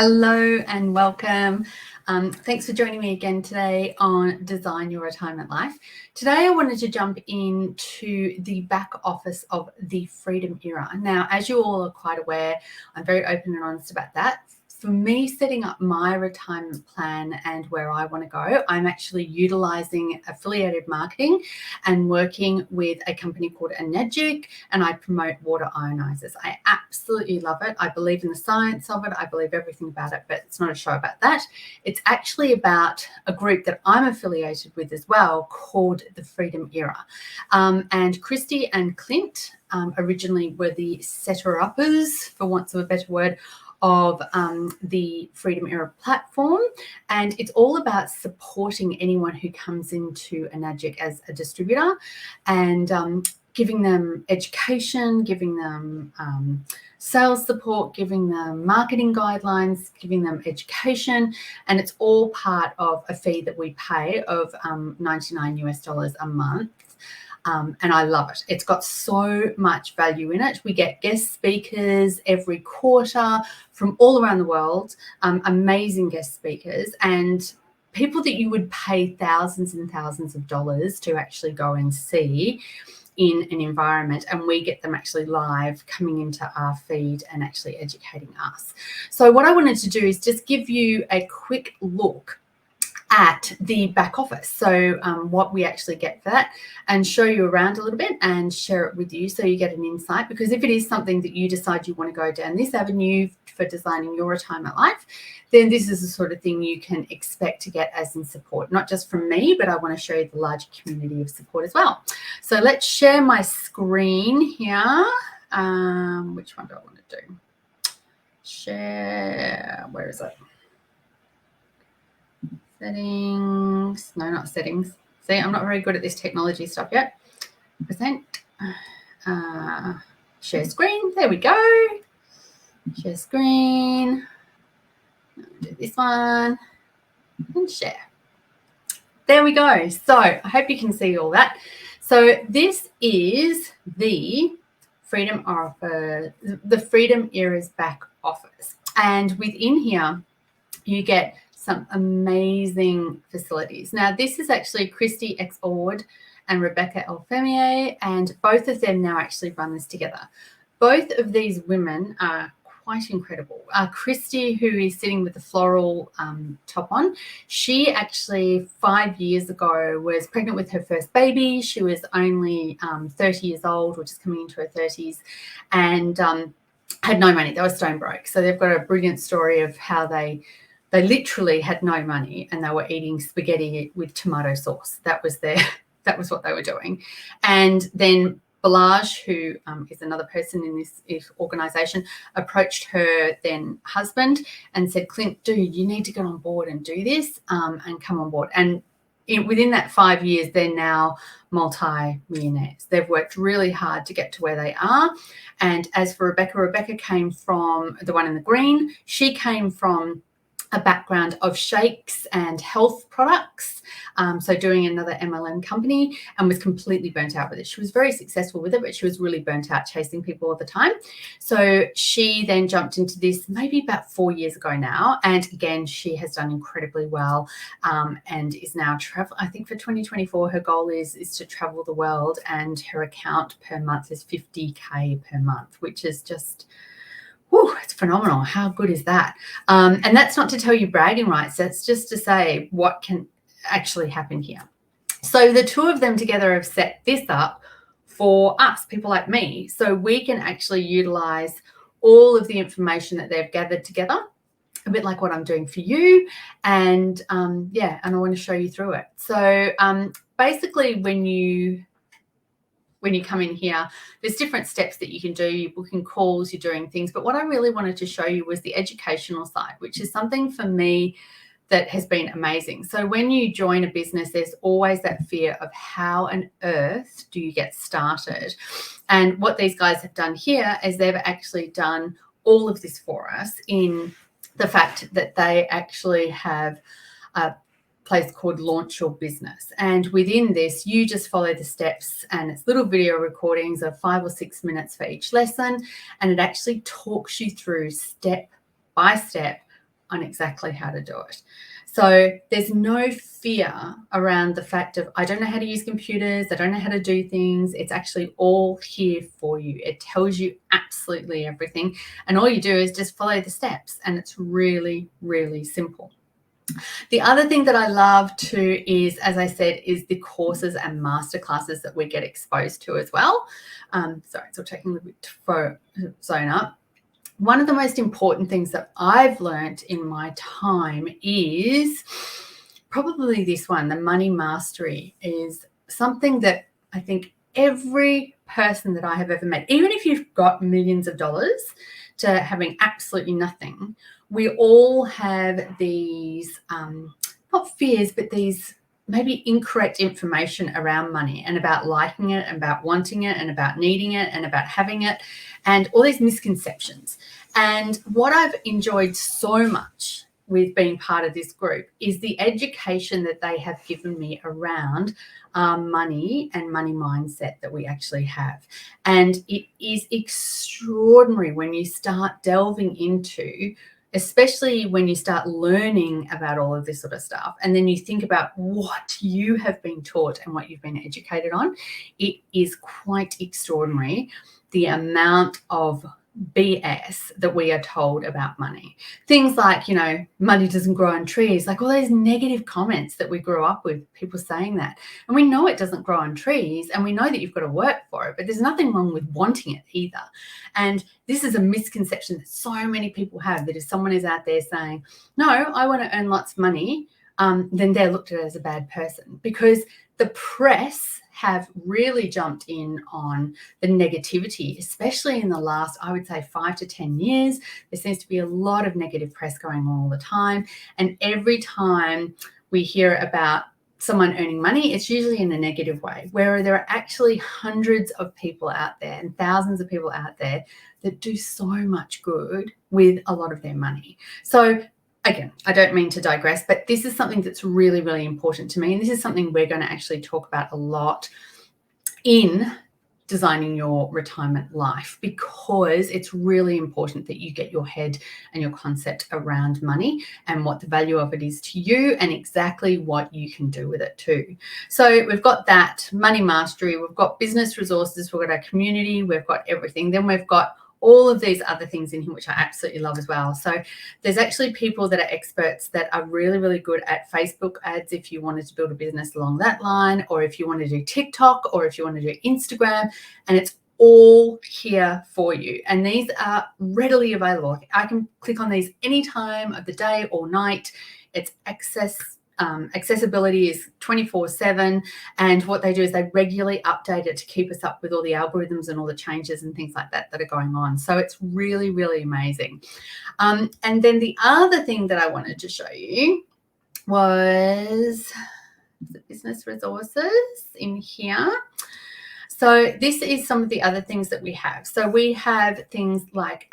Hello and welcome. Thanks for joining me again today on Design Your Retirement Life. Today I wanted to jump into the back office of the freedom era. Now, as you all are quite aware, I'm very open and honest about that. For me, setting up my retirement plan and where I want to go, I'm actually utilizing affiliated marketing and working with a company called Energic, and I promote water ionizers. I absolutely love it. I believe in the science of it. I believe everything about it, but it's not a show about that. It's actually about a group that I'm affiliated with as well called the Freedom Era. And Christy and Clint originally were the setter-uppers, for want of a better word, of the Freedom Era platform, and it's all about supporting anyone who comes into Energic as a distributor and giving them education, giving them sales support, giving them marketing guidelines, giving them education, and it's all part of a fee that we pay of $99 a month. And I love it. It's got so much value in it. We get guest speakers every quarter from all around the world, amazing guest speakers, and people that you would pay thousands and thousands of dollars to actually go and see in an environment, and we get them actually live coming into our feed and actually educating us. So what I wanted to do is just give you a quick look at the back office. So what we actually get for that, and show you around a little bit and share it with you so you get an insight, because if it is something that you decide you want to go down this avenue for designing your retirement life, then this is the sort of thing you can expect to get as in support, not just from me, but I want to show you the larger community of support as well. So let's share my screen here. Which one do I want to do? Share, where is it? Settings, no, not settings. See, I'm not very good at this technology stuff yet. Present, share screen, there we go. Share screen, do this one, and share. There we go. So I hope you can see all that. So this is the Freedom Era's back office. And within here, you get some amazing facilities. Now, this is actually Christy X. Ord and Rebecca Elfemier, and both of them now actually run this together. Both of these women are quite incredible. Christy, who is sitting with the floral top on, she actually 5 years ago was pregnant with her first baby. She was only 30 years old, or just coming into her 30s, and had no money. They were stone broke. So they've got a brilliant story of how they literally had no money and they were eating spaghetti with tomato sauce. That was what they were doing. And then Balaj, who is another person in this organization, approached her then husband and said, Clint, dude, you need to get on board and do this and come on board. And within that 5 years, they're now multi-millionaires. They've worked really hard to get to where they are. And as for Rebecca came from, the one in the green, she came from a background of shakes and health products, so doing another MLM company, and was completely burnt out with it. She was very successful with it, but she was really burnt out chasing people all the time. So she then jumped into this maybe about 4 years ago now, and again, she has done incredibly well and is now traveling. I think for 2024, her goal is to travel the world, and her account per month is $50K per month, which is just... whew, it's phenomenal. How good is that? And that's not to tell you bragging rights. That's just to say what can actually happen here. So the two of them together have set this up for us, people like me, so we can actually utilize all of the information that they've gathered together, a bit like what I'm doing for you. And and I want to show you through it. So basically when you come in here, there's different steps that you can do. You're booking calls, you're doing things. But what I really wanted to show you was the educational side, which is something for me that has been amazing. So when you join a business, there's always that fear of how on earth do you get started? And what these guys have done here is they've actually done all of this for us in the fact that they actually have a place called Launch Your Business. And within this, you just follow the steps, and it's little video recordings of 5 or 6 minutes for each lesson. And it actually talks you through step by step on exactly how to do it. So there's no fear around the fact of, I don't know how to use computers, I don't know how to do things. It's actually all here for you. It tells you absolutely everything. And all you do is just follow the steps. And it's really, really simple. The other thing that I love too is, as I said, is the courses and masterclasses that we get exposed to as well. Sorry, it's all taking a little bit to zone up. One of the most important things that I've learned in my time is probably this one. The money mastery is something that I think every person that I have ever met, even if you've got millions of dollars to having absolutely nothing, we all have these, not fears, but these maybe incorrect information around money and about liking it and about wanting it and about needing it and about having it and all these misconceptions. And what I've enjoyed so much with being part of this group is the education that they have given me around money and money mindset that we actually have. And it is extraordinary when you start delving into, especially when you start learning about all of this sort of stuff, and then you think about what you have been taught and what you've been educated on. It is quite extraordinary, the amount of BS that we are told about money. Things like, money doesn't grow on trees, like all those negative comments that we grew up with, people saying that. And we know it doesn't grow on trees, and we know that you've got to work for it, but there's nothing wrong with wanting it either. And this is a misconception that so many people have, that if someone is out there saying, no, I want to earn lots of money, then they're looked at as a bad person, because the press have really jumped in on the negativity, especially in the last, I would say, 5 to 10 years. There seems to be a lot of negative press going on all the time. And every time we hear about someone earning money, it's usually in a negative way, where there are actually hundreds of people out there and thousands of people out there that do so much good with a lot of their money. So again, I don't mean to digress, but this is something that's really, really important to me. And this is something we're going to actually talk about a lot in designing your retirement life, because it's really important that you get your head and your concept around money and what the value of it is to you and exactly what you can do with it too. So we've got that money mastery, we've got business resources, we've got our community, we've got everything. Then we've got all of these other things in here, which I absolutely love as well. So there's actually people that are experts that are really, really good at Facebook ads if you wanted to build a business along that line, or if you want to do TikTok, or if you want to do Instagram, and it's all here for you. And these are readily available. I can click on these any time of the day or night. It's accessibility is 24/7, and what they do is they regularly update it to keep us up with all the algorithms and all the changes and things like that that are going on. So it's really, really amazing. And then the other thing that I wanted to show you was the business resources in here. So this is some of the other things that we have. So we have things like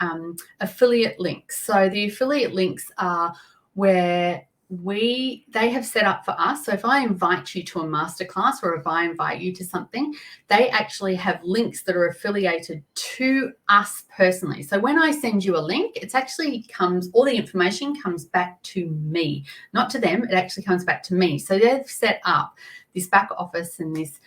affiliate links. So the affiliate links are where they have set up for us. So if I invite you to a masterclass, or if I invite you to something, they actually have links that are affiliated to us personally. So when I send you a link, it's actually all the information comes back to me, not to them. It actually comes back to me. So they've set up this back office and this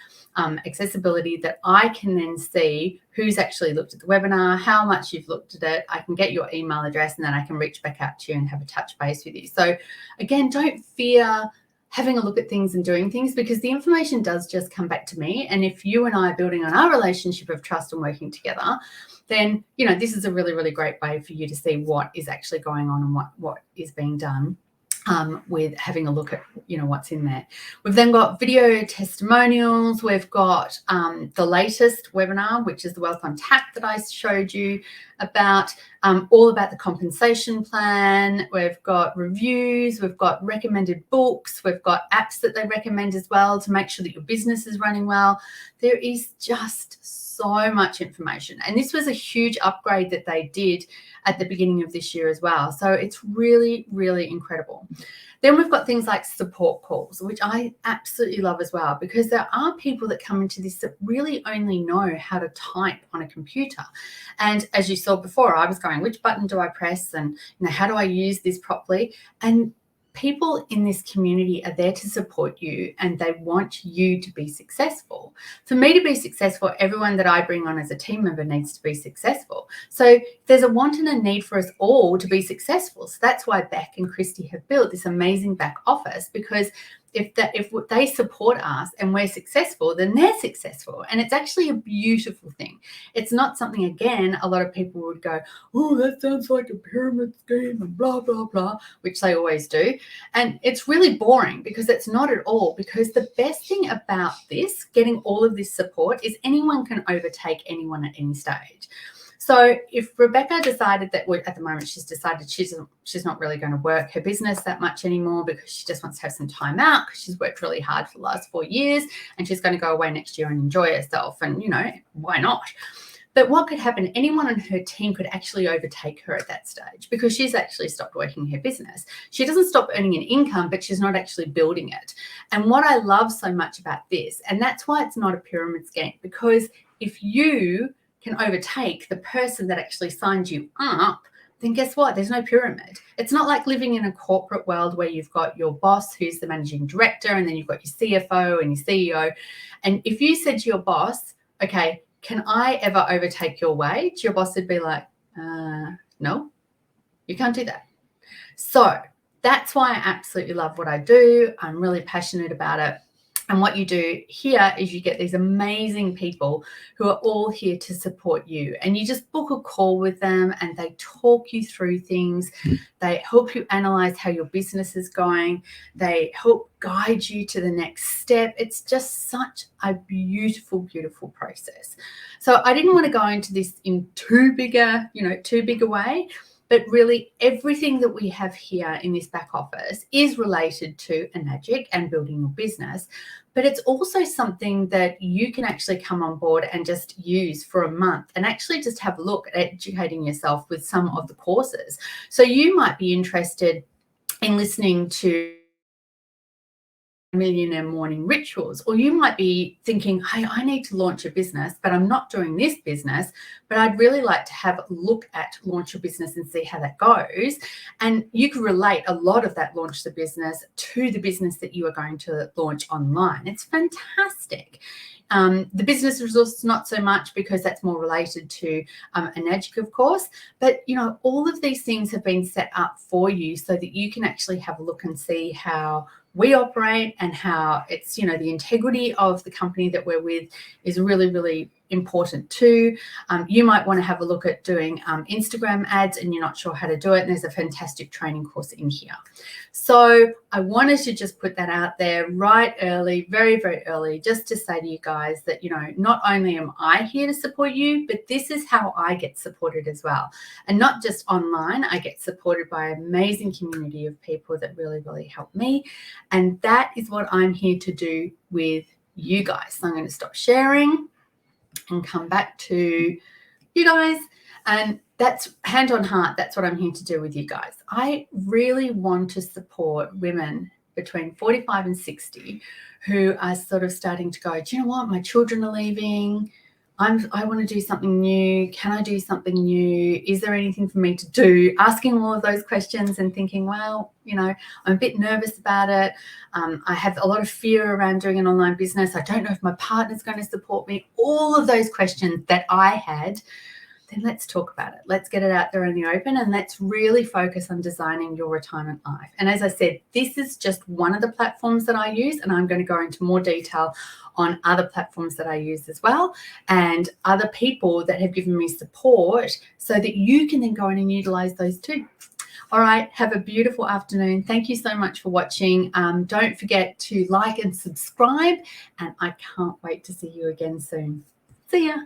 accessibility that I can then see who's actually looked at the webinar, how much you've looked at it. I can get your email address, and then I can reach back out to you and have a touch base with you. So again, don't fear having a look at things and doing things, because the information does just come back to me. And if you and I are building on our relationship of trust and working together, then, this is a really, really great way for you to see what is actually going on and what is being done. With having a look at, what's in there. We've then got video testimonials. We've got the latest webinar, which is the Wealth Untapped that I showed you about, all about the compensation plan. We've got reviews. We've got recommended books. We've got apps that they recommend as well to make sure that your business is running well. There is just so much information. And this was a huge upgrade that they did at the beginning of this year as well. So it's really, really incredible. Then we've got things like support calls, which I absolutely love as well, because there are people that come into this that really only know how to type on a computer. And as you saw before, I was going, which button do I press? And how do I use this properly? And people in this community are there to support you, and they want you to be successful. For me to be successful, everyone that I bring on as a team member needs to be successful. So there's a want and a need for us all to be successful. So that's why Beck and Christy have built this amazing back office, because if they support us and we're successful, then they're successful. And it's actually a beautiful thing. It's not something, again, a lot of people would go, oh, that sounds like a pyramid scheme and blah, blah, blah, which they always do. And it's really boring, because it's not at all. Because the best thing about this, getting all of this support, is anyone can overtake anyone at any stage. So if Rebecca decided that, at the moment, she's decided she's not really going to work her business that much anymore, because she just wants to have some time out, because she's worked really hard for the last 4 years, and she's going to go away next year and enjoy herself. And, why not? But what could happen, anyone on her team could actually overtake her at that stage, because she's actually stopped working her business. She doesn't stop earning an income, but she's not actually building it. And what I love so much about this, and that's why it's not a pyramid scheme, because if you can overtake the person that actually signed you up, then guess what? There's no pyramid. It's not like living in a corporate world where you've got your boss, who's the managing director, and then you've got your CFO and your CEO. And if you said to your boss, okay, can I ever overtake your wage? Your boss would be like, no, you can't do that. So that's why I absolutely love what I do. I'm really passionate about it. And what you do here is you get these amazing people who are all here to support you. And you just book a call with them, and they talk you through things. They help you analyze how your business is going. They help guide you to the next step. It's just such a beautiful, beautiful process. So I didn't want to go into this in too big a way. But really, everything that we have here in this back office is related to Enagic and building your business. But it's also something that you can actually come on board and just use for a month, and actually just have a look at educating yourself with some of the courses. So you might be interested in listening to Millionaire Morning Rituals, or you might be thinking, hey, I need to launch a business, but I'm not doing this business, but I'd really like to have a look at launch your business and see how that goes. And you can relate a lot of that launch the business to the business that you are going to launch online. It's fantastic. The business resource, not so much, because that's more related to Enagic, of course. But, all of these things have been set up for you so that you can actually have a look and see how we operate, and how it's, the integrity of the company that we're with is really, really important too. You might want to have a look at doing Instagram ads, and you're not sure how to do it, and there's a fantastic training course in here. So I wanted to just put that out there right early, very, very early, just to say to you guys that, not only am I here to support you, but this is how I get supported as well. And not just online, I get supported by an amazing community of people that really, really help me. And that is what I'm here to do with you guys. So I'm going to stop sharing and come back to you guys. And that's hand on heart. That's what I'm here to do with you guys. I really want to support women between 45 and 60 who are sort of starting to go, do you know what? My children are leaving. I want to do something new. Can I do something new? Is there anything for me to do? Asking all of those questions and thinking, well, I'm a bit nervous about it. I have a lot of fear around doing an online business. I don't know if my partner's going to support me. All of those questions that I had, then let's talk about it. Let's get it out there in the open, and let's really focus on designing your retirement life. And as I said, this is just one of the platforms that I use, and I'm going to go into more detail on other platforms that I use as well, and other people that have given me support, so that you can then go in and utilize those too. All right, have a beautiful afternoon. Thank you so much for watching. Don't forget to like and subscribe, and I can't wait to see you again soon. See ya.